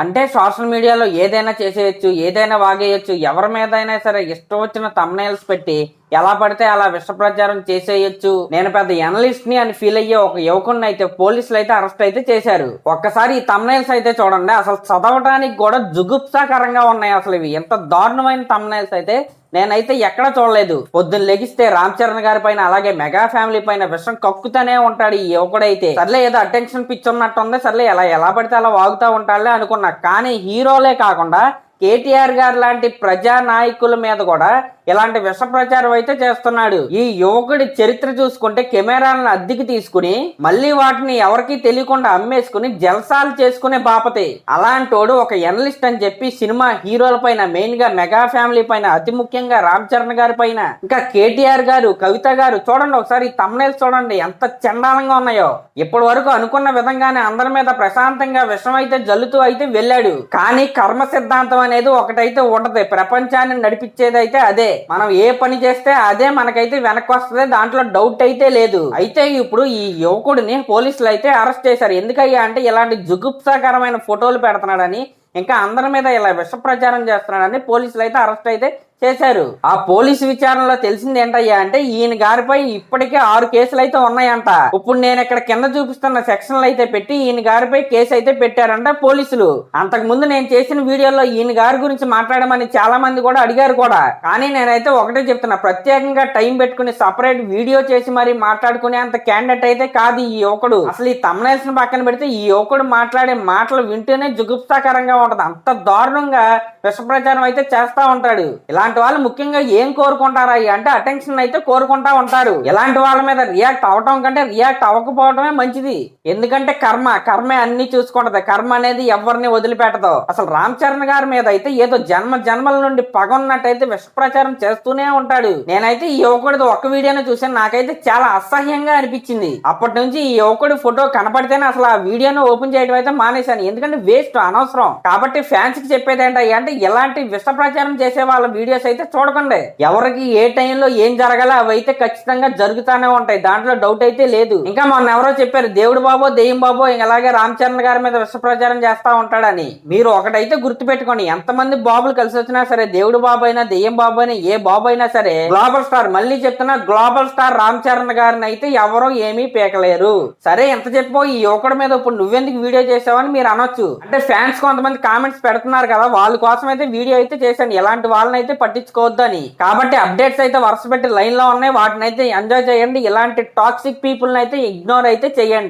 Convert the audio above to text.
అంటే సోషల్ మీడియాలో ఏదైనా చేసేయచ్చు, ఏదైనా వాగేయచ్చు, ఎవరి మీద అయినా సరే ఇష్టం వచ్చిన థంబ్నెయిల్స్ పెట్టి ఎలా పడితే అలా విష ప్రచారం చేసేయచ్చు. నేను పెద్ద ఎనలిస్ట్ ని అని ఫీల్ అయ్యే ఒక యువకుడిని అయితే పోలీసులు అయితే అరెస్ట్ అయితే చేశారు. ఒక్కసారి ఈ థంబ్నెయిల్స్ అయితే చూడండి, అసలు చదవడానికి కూడా జుగుప్సాకరంగా ఉన్నాయి. అసలు ఇవి ఎంత దారుణమైన థంబ్నెయిల్స్ అయితే నేనైతే ఎక్కడ చూడలేదు. పొద్దున్న లెగిస్తే రామ్ చరణ్ గారి పైన అలాగే మెగా ఫ్యామిలీ పైన విషం కక్కుతూనే ఉంటాడు ఈ యువకుడైతే. సర్లే ఏదో అటెన్షన్ పిచ్చి ఉన్నట్టు ఉంది, సర్లే ఎలా పడితే అలా వాగుతూ ఉంటాడులే అనుకున్నా. కానీ హీరోలే కాకుండా కేటీఆర్ గారు లాంటి ప్రజా నాయకుల మీద కూడా ఇలాంటి విష ప్రచారం అయితే చేస్తున్నాడు. ఈ యువకుడి చరిత్ర చూసుకుంటే కెమెరాలను అద్దెకి తీసుకుని మళ్ళీ వాటిని ఎవరికి తెలియకుండా అమ్మేసుకుని జల్సాలు చేసుకునే బాపతే. అలాంటోడు ఒక ఎనలిస్ట్ అని చెప్పి సినిమా హీరోల పైన, మెయిన్ గా మెగా ఫ్యామిలీ పైన, అతి ముఖ్యంగా రామ్ చరణ్ గారి పైన, ఇంకా కేటీఆర్ గారు, కవిత గారు, చూడండి ఒకసారి ఈ థంబ్నెయిల్స్ చూడండి ఎంత చండాలంగా ఉన్నాయో. ఇప్పటి వరకు అనుకున్న విధంగానే అందరి మీద ప్రశాంతంగా విషం అయితే జల్లుతూ అయితే వెళ్ళాడు. కానీ కర్మ సిద్ధాంతం అనేది ఒకటైతే ఉండదు, ప్రపంచాన్ని నడిపించేది అయితే అదే. మనం ఏ పని చేస్తే అదే మనకైతే వెనక్కి వస్తుంది, దాంట్లో డౌట్ అయితే లేదు. అయితే ఇప్పుడు ఈ యువకుడిని పోలీసులు అయితే అరెస్ట్ చేశారు. ఎందుకయ్యా అంటే ఇలాంటి జుగుప్సాకరమైన ఫోటోలు పెడుతున్నాడని, ఇంకా అందరి మీద ఇలా విష ప్రచారం చేస్తున్నాడని పోలీసులు అయితే అరెస్ట్ అయితే చేశారు. ఆ పోలీసు విచారణలో తెలిసింది ఏంటయ్యా అంటే ఈయన గారిపై ఇప్పటికే 6 కేసులు అయితే ఉన్నాయంట. ఇప్పుడు నేను ఇక్కడ కింద చూపిస్తున్న సెక్షన్లు అయితే పెట్టి ఈయన గారిపై కేసు అయితే పెట్టారంట పోలీసులు. అంతకు ముందు నేను చేసిన వీడియోలో ఈయన గారి గురించి మాట్లాడమని చాలా మంది కూడా అడిగారు కూడా. కానీ నేనైతే ఒకటే చెప్తున్నా, ప్రత్యేకంగా టైం పెట్టుకుని సపరేట్ వీడియో చేసి మరి మాట్లాడుకునే అంత క్యాండిడేట్ అయితే కాదు ఈ యువకుడు. అసలు ఈ థంబ్నెయిల్స్ పక్కన పెడితే ఈ యువకుడు మాట్లాడే మాటలు వింటూనే జుగుప్సాకరంగా ఉంటది. అంత దారుణంగా విష ప్రచారం అయితే చేస్తా ఉంటాడు. ఇలాంటి వాళ్ళు ముఖ్యంగా ఏం కోరుకుంటారా అంటే అటెన్షన్ అయితే కోరుకుంటా ఉంటారు. ఇలాంటి వాళ్ళ మీద రియాక్ట్ అవటం కంటే రియాక్ట్ అవ్వకపోవడమే మంచిది. ఎందుకంటే కర్మే అన్ని చూసుకుంటది. కర్మ అనేది ఎవరిని వదిలిపెట్టదు. అసలు రామ్ చరణ్ గారి మీద అయితే ఏదో జన్మల నుండి పగ ఉన్నట్టయితే విష ప్రచారం చేస్తూనే ఉంటాడు. నేనైతే ఈ యువకుడిది ఒక్క వీడియోని చూసాను, నాకైతే చాలా అసహ్యంగా అనిపించింది. అప్పటి నుంచి ఈ యువకుడి ఫోటో కనపడితేనే అసలు ఆ వీడియోను ఓపెన్ చేయడం అయితే మానేశాను. ఎందుకంటే వేస్ట్, అనవసరం. కాబట్టి ఫ్యాన్స్ కి చెప్పేది ఏంటంటే ఇలాంటి విష ప్రచారం చేసే వాళ్ళ వీడియోస్ అయితే చూడకండి. ఎవరికి ఏ టైంలో ఏం జరగాలో అవైతే ఖచ్చితంగా జరుగుతానే ఉంటాయి, దాంట్లో డౌట్ అయితే లేదు. ఇంకా మొన్న ఎవరో చెప్పారు దేవుడు బాబో దెయ్యం బాబో అలాగే రామ్ చరణ్ గారి మీద విష ప్రచారం చేస్తా ఉంటాడని. మీరు ఒకటైతే గుర్తు పెట్టుకోండి, ఎంతమంది బాబులు కలిసి వచ్చినా సరే, దేవుడు బాబు అయినా దెయ్యం బాబు అయినా ఏ బాబు అయినా సరే, గ్లోబల్ స్టార్, మళ్ళీ చెప్తున్నా గ్లోబల్ స్టార్ రామ్ చరణ్ గారిని అయితే ఎవరో ఏమీ పీకలేరు. సరే ఎంత చెప్పో ఈ యువకుడి మీద ఇప్పుడు నువ్వెందుకు వీడియో చేసావని మీరు అనొచ్చు. అంటే ఫ్యాన్స్ కొంతమంది కామెంట్స్ పెడుతున్నారు కదా, వాళ్ళ కోసం అయితే వీడియో అయితే చేశాను, ఎలాంటి వాళ్ళని అయితే పట్టించుకోవద్దని. కాబట్టి అప్డేట్స్ అయితే వరుస పెట్టి లైన్ లో ఉన్నాయి, వాటిని అయితే ఎంజాయ్ చేయండి. ఇలాంటి టాక్సిక్ పీపుల్ అయితే ఇగ్నోర్ అయితే చేయండి.